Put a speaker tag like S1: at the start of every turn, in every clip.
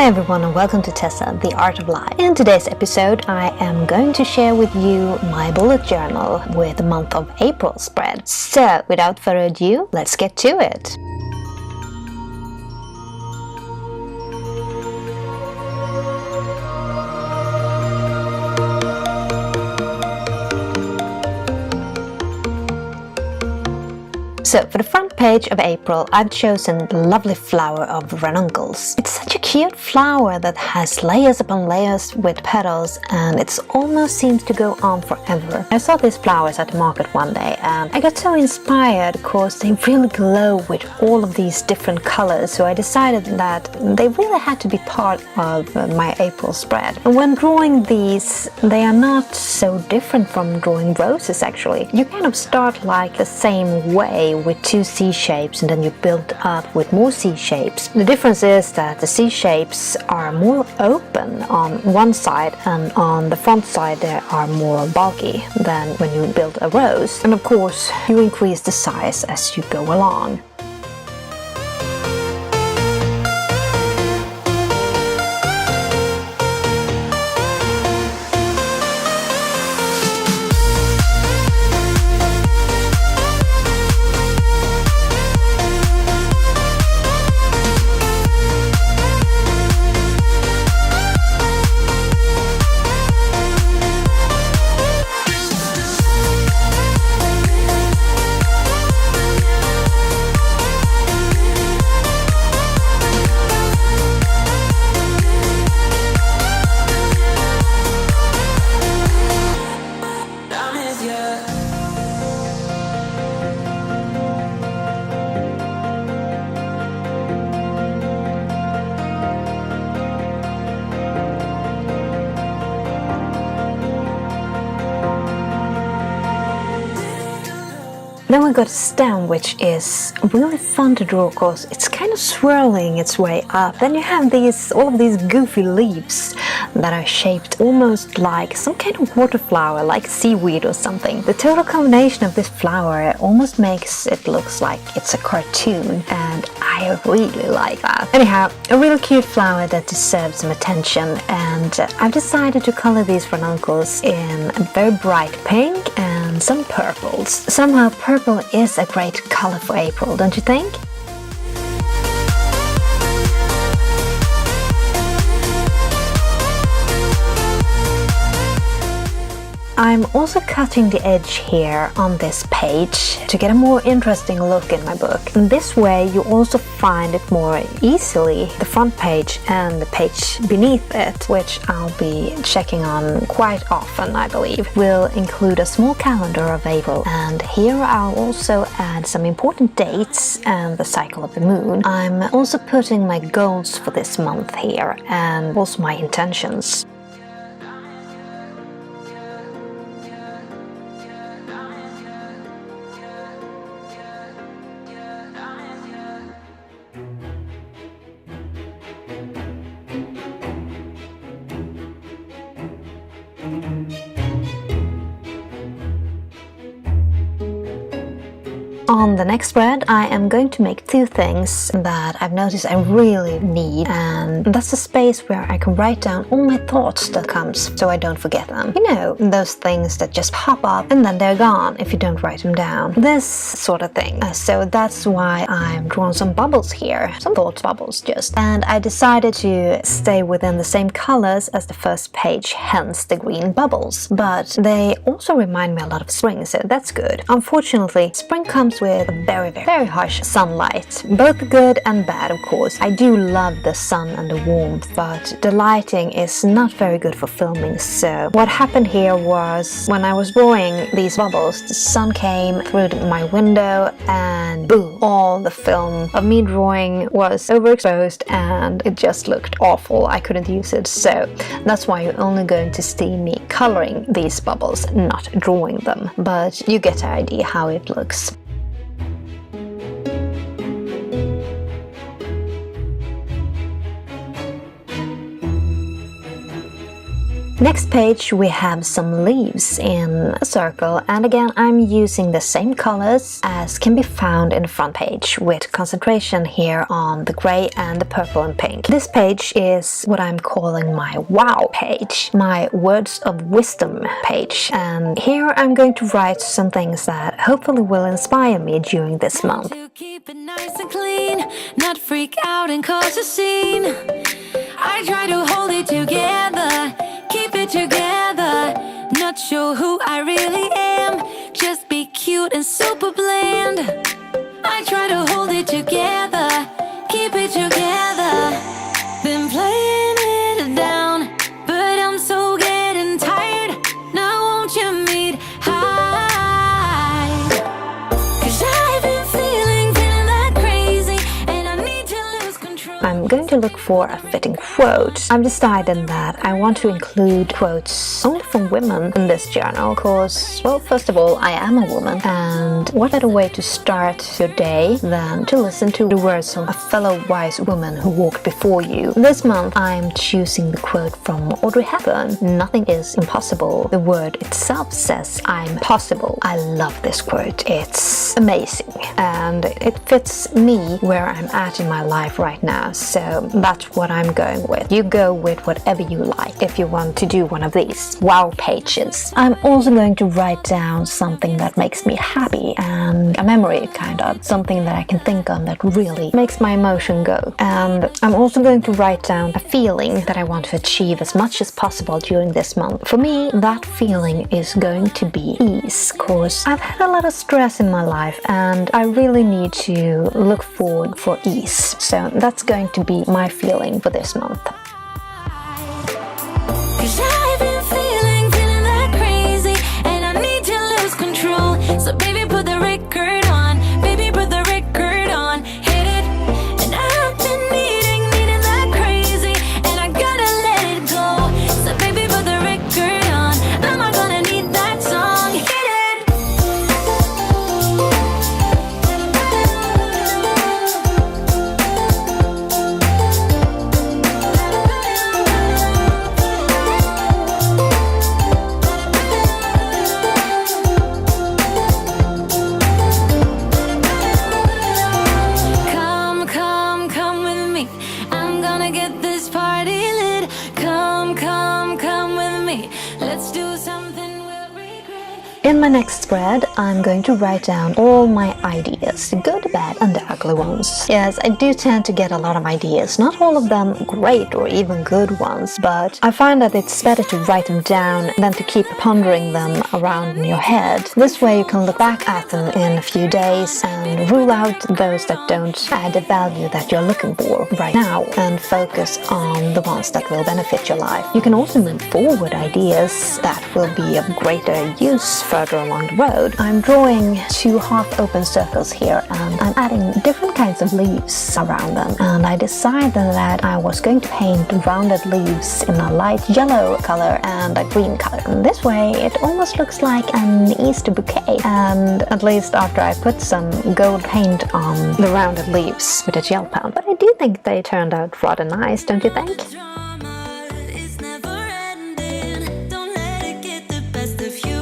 S1: Hi everyone and welcome to Tessa, the Art of Life. In today's episode I am going to share with you my bullet journal with the month of April spread. So without further ado, let's get to it. So for the front page of April, I've chosen the lovely flower of Ranunculus. It's such a cute flower that has layers upon layers with petals, and it almost seems to go on forever. I saw these flowers at the market one day and I got so inspired because they really glow with all of these different colors, so I decided that they really had to be part of my April spread. And when drawing these, they are not so different from drawing roses actually. You kind of start like the same way with two C shapes and then you build up with more C shapes. The difference is that the C shapes are more open on one side and on the front side they are more bulky than when you build a rose. And of course you increase the size as you go along. Then we got a stem, which is really fun to draw because it's kind of swirling its way up. Then you have all of these goofy leaves that are shaped almost like some kind of water flower, like seaweed or something. The total combination of this flower almost makes it look like it's a cartoon, and I really like that. Anyhow, a really cute flower that deserves some attention, and I've decided to color these Ranunculus in a very bright pink and some purples. Somehow purple is a great color for April, don't you think? I'm also cutting the edge here on this page to get a more interesting look in my book. And this way you also find it more easily, the front page and the page beneath it, which I'll be checking on quite often, I believe. We'll include a small calendar of April, and here I'll also add some important dates and the cycle of the moon. I'm also putting my goals for this month here and also my intentions. On the next spread, I am going to make two things that I've noticed I really need, and that's a space where I can write down all my thoughts that comes so I don't forget them. You know, those things that just pop up and then they're gone if you don't write them down. This sort of thing. So that's why I'm drawing some bubbles here, some thought bubbles just. And I decided to stay within the same colors as the first page, hence the green bubbles. But they also remind me a lot of spring, so that's good. Unfortunately, spring comes with very harsh sunlight. Both good and bad, of course. I do love the sun and the warmth, but the lighting is not very good for filming. So what happened here was when I was drawing these bubbles, the sun came through my window and boom, all the film of me drawing was overexposed and it just looked awful. I couldn't use it. So that's why you're only going to see me coloring these bubbles, not drawing them. But you get the idea how it looks. Next page we have some leaves in a circle, and again I'm using the same colors as can be found in the front page, with concentration here on the gray and the purple and pink. This page is what I'm calling my wow page, my words of wisdom page, and here I'm going to write some things that hopefully will inspire me during this month.
S2: To keep it nice and clean, not freak out and cause a scene. I try to hold it together, keep it together, not sure who I really am, just be cute and super bland. I try to hold it together, keep it together, been playing it down, but I'm so getting tired, now won't you meet high, 'cause I've been feeling that crazy, and I need to lose control.
S1: I'm going to look for a fitting quote. I've decided that I want to include quotes only from women in this journal because, well, first of all, I am a woman, and what better way to start your day than to listen to the words of a fellow wise woman who walked before you. This month I'm choosing the quote from Audrey Hepburn, "Nothing is impossible. The word itself says I'm possible." I love this quote. It's amazing, and it fits me where I'm at in my life right now, so that's what I'm going with. You go with whatever you like if you want to do one of these wow pages. I'm also going to write down something that makes me happy, and a memory, kind of something that I can think on that really makes my emotion go. And I'm also going to write down a feeling that I want to achieve as much as possible during this month. For me, that feeling is going to be ease, because I've had a lot of stress in my life and I really need to look forward for ease. So that's going to be my feeling for this month.
S2: 'Cause I've been feeling that crazy, and I need to lose control. So baby, put the record on, baby, put the record on, hit it. And I've been needing that crazy, and I gotta let it go. So baby, put the record on, I'm not gonna need that song, hit it. Come with me, I'm gonna get this party lit. Come with me, let's do something we'll regret.
S1: In my next spread, I'm going to write down all my ideas, the good, bad, and the ugly ones. Yes, I do tend to get a lot of ideas, not all of them great or even good ones, but I find that it's better to write them down than to keep pondering them around in your head. This way you can look back at them in a few days and rule out those that don't add the value that you're looking for right now and focus on the ones that will benefit your life. You can also move forward ideas that will be of greater use further along the road. I'm drawing two half-open circles here, and I'm adding different kinds of leaves around them, and I decided that I was going to paint rounded leaves in a light yellow color and a green color. And this way it almost looks like an Easter bouquet, and at least after I put some gold paint on the rounded leaves with a gel pen. But I do think they turned out rather nice, don't you think?
S2: Drama is never ending, don't let it get the best of you.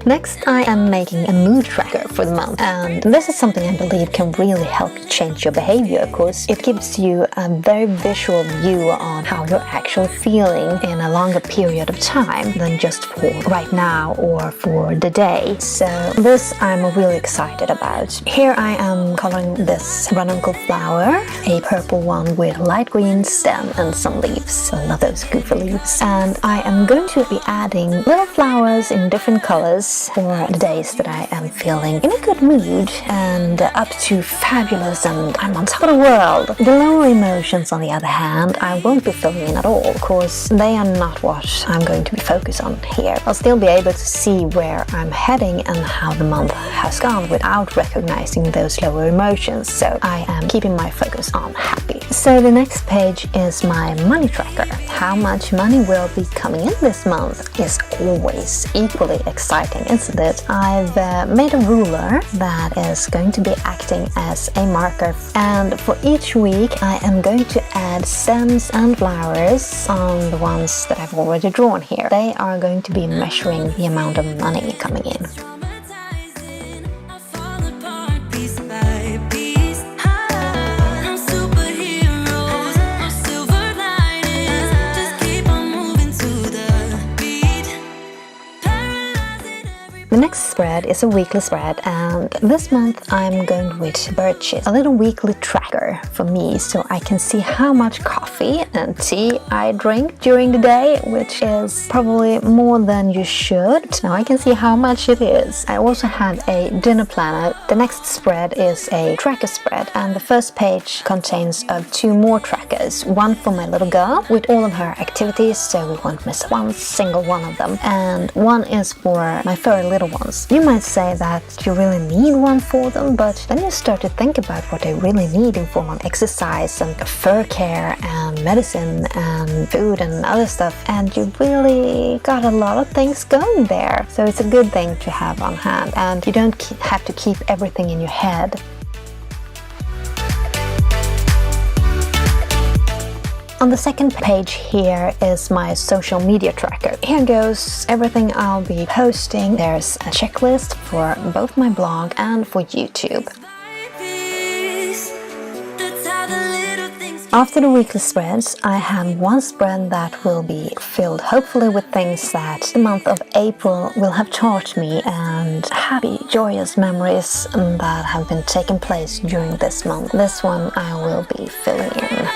S1: Next, I am making a mood tracker for the month, and this is something I believe can really help you change your behavior, because it gives you a very visual view on how you're actually feeling in a longer period of time than just for right now or for the day. So this I'm really excited about. Here I am coloring this ranunculus flower, a purple one with light green stem and some leaves. I love those goofy leaves. And I am going to be adding little flowers in different colors for the days that I am feeling in a good mood and up to fabulous and I'm on top of the world. The lower emotions, on the other hand, I won't be filling in at all, because they are not what I'm going to be focused on here. I'll still be able to see where I'm heading and how the month has gone without recognizing those lower emotions, so I am keeping my focus on happy. So the next page is my money tracker. How much money will be coming in this month is always equally exciting isn't it? I've made a ruler that is going to be acting as a marker, and for each week I am going to add stems and flowers on the ones that I've already drawn here. They are going to be measuring the amount of money coming in. The next spread is a weekly spread, and this month I'm going with birches, a little weekly tracker for me, so I can see how much coffee and tea I drink during the day, which is probably more than you should. Now I can see how much it is. I also have a dinner planner. The next spread is a tracker spread, and the first page contains of 2 more trackers. One for my little girl with all of her activities, so we won't miss one single one of them, and one is for my furry little ones. You might say that you really need one for them, but then you start to think about what they really need in form of exercise and fur care and medicine and food and other stuff, and you really got a lot of things going there. So it's a good thing to have on hand, and you don't have to keep everything in your head. On the second page here is my social media tracker. Here goes everything I'll be posting. There's a checklist for both my blog and for YouTube. After the weekly spreads, I have one spread that will be filled hopefully with things that the month of April will have taught me, and happy, joyous memories that have been taking place during this month. This one I will be filling in.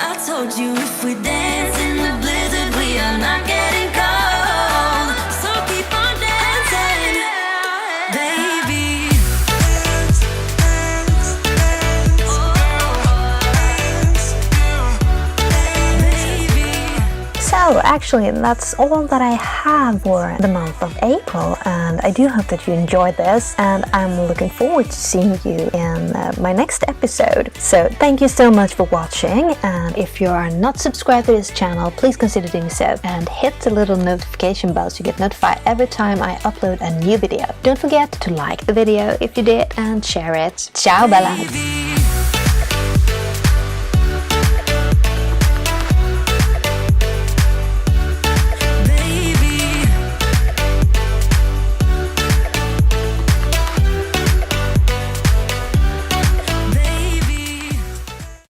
S2: I told you if we dance in the blizzard, we are not getting cold. So keep on dancing, baby.
S1: So actually that's all that I have for the month of April, and I do hope that you enjoyed this, and I'm looking forward to seeing you in my next episode. So thank you so much for watching, and if you are not subscribed to this channel, please consider doing so and hit the little notification bell so you get notified every time I upload a new video. Don't forget to like the video if you did and share it. Ciao bella!